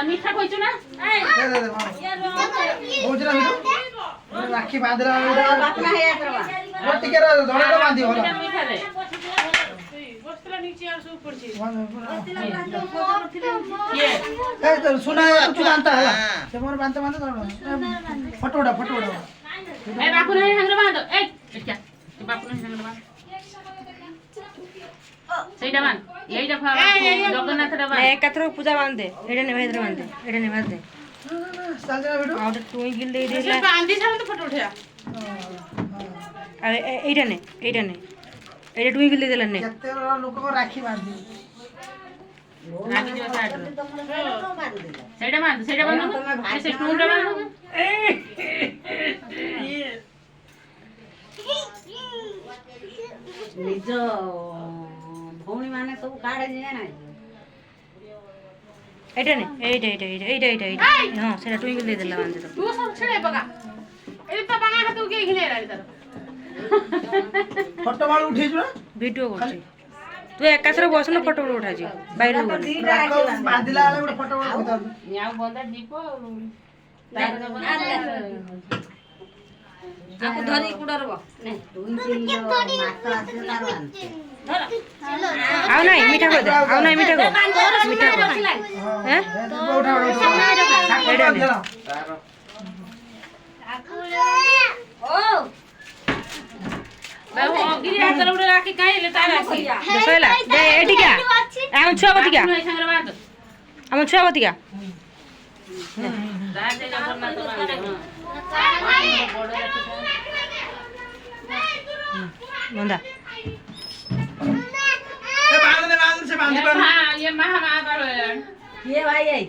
मीठा खोइछु ना राखी बांधला बापना है यात्रा रोटी के धोड़ा बांधी होला मीठा रे बस्तला नीचे और से ऊपर छी ये ए तो सुना तू बांधता है से मोर बांधते बांधते फटोड़ा फटोड़ा ए बापू नहीं हंगरे बांधो ए क्या बापू नहीं हंगरे बांध ସେଇଟା ବାନ୍ଧ ଏଇଟା ଜଗନ୍ନାଥ ଟା ବାନ୍ଧ ଏକାଥର ପୂଜା ବାନ୍ଧେ ଏଇଟା ନେବା ଏଇଟା ବାନ୍ଧେ ଏଇଟା ନେବା ଦେ सालजना बेटो ଆଉ ଗୋଟେ ଟୁଇଙ୍କିଲ ଦେଇ से ଦେଇଲା बांधी छन तो फोटो उठा ଆଉ ଏଇଟା ନେ ଏଇଟା ଟୁଇଙ୍କିଲ ଦେଇ ଦେଲା ନେ केते लोक को राखी बांधी ରାଗି ଯିବ ସାଇଡରେ ସେଇଟା ବାନ୍ଧ ସେ ଷ୍ଟୁଲ ଟା ବାନ୍ଧ ନିଜ ଭଉଣୀ ମାନେ ସବୁ କାର୍ଡ ଯିବେ ନା ଏଇଟା ନେ ଏଇଟା ହଁ ସେଟା ଟୁଇଙ୍କିଲ ଦେଇ ଦେଲା ବାନ୍ଧେ तू सब छड़े बगा ए तो बगा हाथ उके खिले राली तार फोटो माल उठे जुना ଭିଡିଓ କରୁଛି ତୁ ଏକାଥରେ ବସନ ଫଟୋ ଉଠାଯିବ ବାଇରୁ ଗଲେ राखो बांधिला वाला ଗୋଟେ फोटो उठा ଆଉ ବନ୍ଧା ଯିବ ତାକୁ ଧରି କୁଡରବ ନେ ମାସ ଆସିବ ତାର ଆଉ ନାଇଁ ମିଠା କରିଦେ ଆଉ ନାଇଁ ମିଠା କର ମିଠା କର हैं उठा उठा ବାବୁ ଅଗିରି ହାତରେ ଗୋଟେ ରାଖି କାଇଲେ ତାର ଅଛି ଦେଖଲା ଦେ ଏଠିକା ଆମ ଛୁଆ ବତିକା ବାପୁ ନାହିଁ ସାଙ୍ଗରେ ବାନ୍ଧ ଆମ ଛୁଆ ବତିକା ରାଜେ ଜଗନ୍ନାଥ ବାନ୍ଧ ବଡ ରାଖି ବନ୍ଧା से बांधी बांधी हां ये महा महाकाल କିଏ ଭାଇ ଆଇ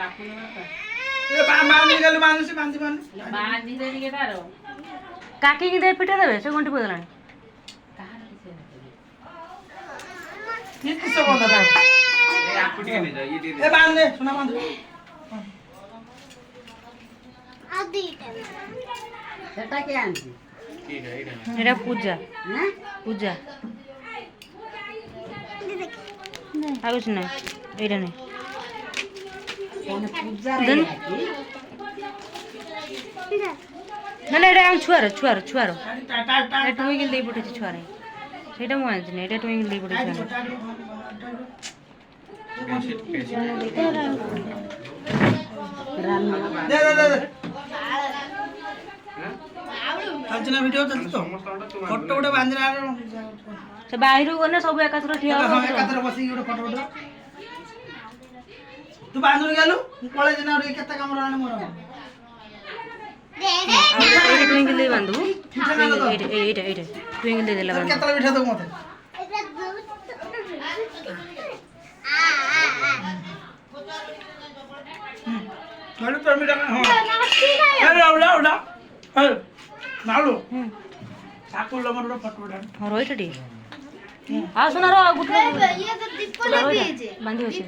ବାପୁ ए बांधी गले बांधी से बांधी बांधी ବାନ୍ଧି ଦେନି କେ ତାର କାକି କି ଦେ ପିଟା ଦେବେ ସେ ଗଣ୍ଠି ପଦଲାଣି ये किससे बोलता था ए आपको ठीक नहीं जाए ये दे ए बांध ले सुना बांध ସେଟା କିଏ ଆଣିଛି ठीक है ଏଟା ପୂଜା ହଁ ପୂଜା ଆଉ କିଛି ନାହିଁ ଏଇଟା ନାହିଁ କଣ ପୂଜା ଦେନ୍। ନା ନା ଏଇଟା ଆମ ଛୁଆର ଏଟା ଟୁଇଙ୍କିଲ ଦେଇ ପଠେଇଛି ଛୁଆର ସେଇଟା ମୁଁ ଆଣିଛି ନା ଏଇଟା ଟୁଇଙ୍କିଲ ଦେଇ ପଠେଇଛି दे दे दे चलना वीडियो चलती तो फोटो उठे बांधला ସେ ବାহিରୁ ଗଲେ ସବୁ ଏକାଥର ଠିଆ हां ହବ एकातर बसी उठे फोटो उठे तू बांधुन गेलु पळे दिना रे केते काम रहने मोर ଆଉ ଏଇଟା ଟୁଇଙ୍କିଲ ଦେଇ ବାନ୍ଧୁ ଏଇଟା ଟୁଇଙ୍କିଲ ଦେଇ ଦେଲା ବାନ୍ଧୁ केतला बिठा दो मते नालू तो मिटा हां अरे उड़ा उड़ा अरे नालू साकुल लमर फोटो उठा ହଁ ରହିଟା ଟିକେ ଆଉ ଶୁଣ ର ଗୁଟ ବାନ୍ଧି ଅଛି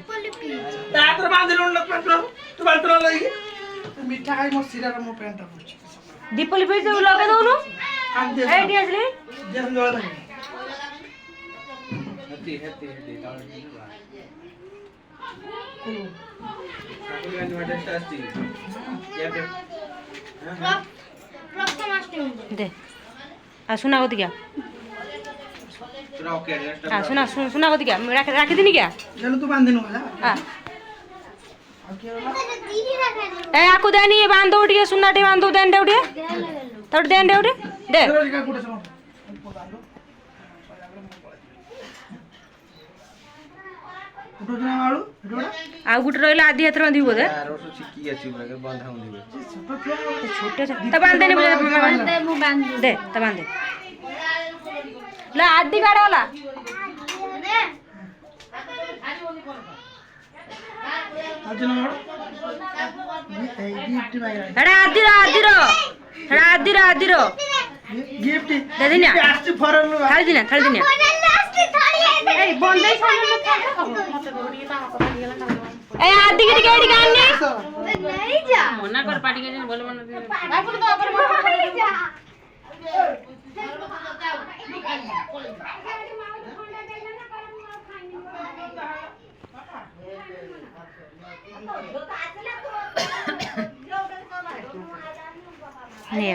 तातर बांधिलु न पेंट तू बांधला लई तू मिठा खाई मो सिरा मो पेंट पछ ଦୀପ ଲିପି ଲଗେଇ ଦଉନୁ हम दे ଏଇଠି ଆସିଲି दे हम जोड़ लगे हती आपको गांधी वाटर स्टास्टी क्या पे ଦେ ଆଉ ସୁନା କତିକା पूरा ओके एडजस्ट ସୁନା କତିକା ରାଖିଦିନି କିଆ चलो तू बांधिनु होला ଆ और के होला ଏ ଆକୁ ଦେନି ଏ ବାନ୍ଧୁ ଟିକେ ସୁନା ଟିକେ ବାନ୍ଧୁ ଦେନ ଦେ ଟିକେ ତୋଟ ଦେନ ଦେ ଟିକେ ଦେ चलो का कुटे सम उठो जना माळू उठोड़ा ଆଉ ଗୋଟେ ରହିଲା ଆଦି ହାତରେ ବାନ୍ଧିବୁ ବୋଧେ यार वो चिक्की अच्छी लगे बंधा होने दे ଛୋଟ ତା ବାନ୍ଧେନି ଦେ ତା ବାନ୍ଧେ ଲା ଆଦି କାଢ ହେଲା जना माळू गिफ्ट माइरा ଏଟା ଆଦିର गिफ्ट दादी ना आस्ती फरन थाली दिना এই বন্ধই সামনে থাকে মতে দৌড়িয়ে তা কথা দিয়ে গেল ए आदि के टिके गाने मना कर पार्टी के जन बोले मना বাবুর তো আবার ने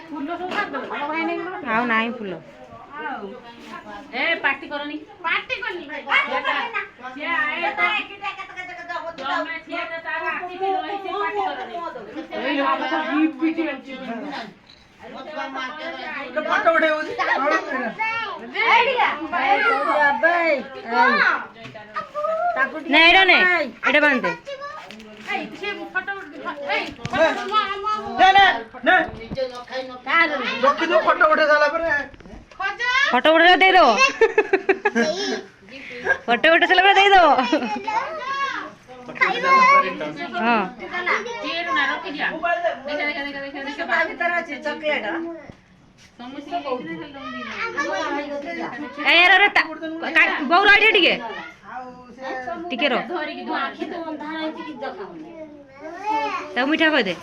ফুল সব থাকবে ভালো হয় না आओ नाही फुल ए पार्टी करो नी পার্টি করলি ভাই ये आए तो मैं छिए तो तारा अतिथि रही से पार्टी करो नी এই বাবা गिफ्ट পিটি আনছি তো ফটো উঠে नहीं एडा नहीं एडा बांधते এই সে ফটো এই নে নে নে রকি দো ফটো উঠে সালা পরে খোঁজা फोटो उठा दे दो फोटो उठा चला दे दो हाँ चेर ना रखी दिया देखा देखा देखा देखा देखा भीतर আছে चॉकलेट समोसे ए यार अरे बहु राइट टिके टिके रो धोरी की धोआ ଆଖି ତ ଅନ୍ଧାର ହେଇଛି କିଛି ଦେଖାଉନି तब मीठा कह दे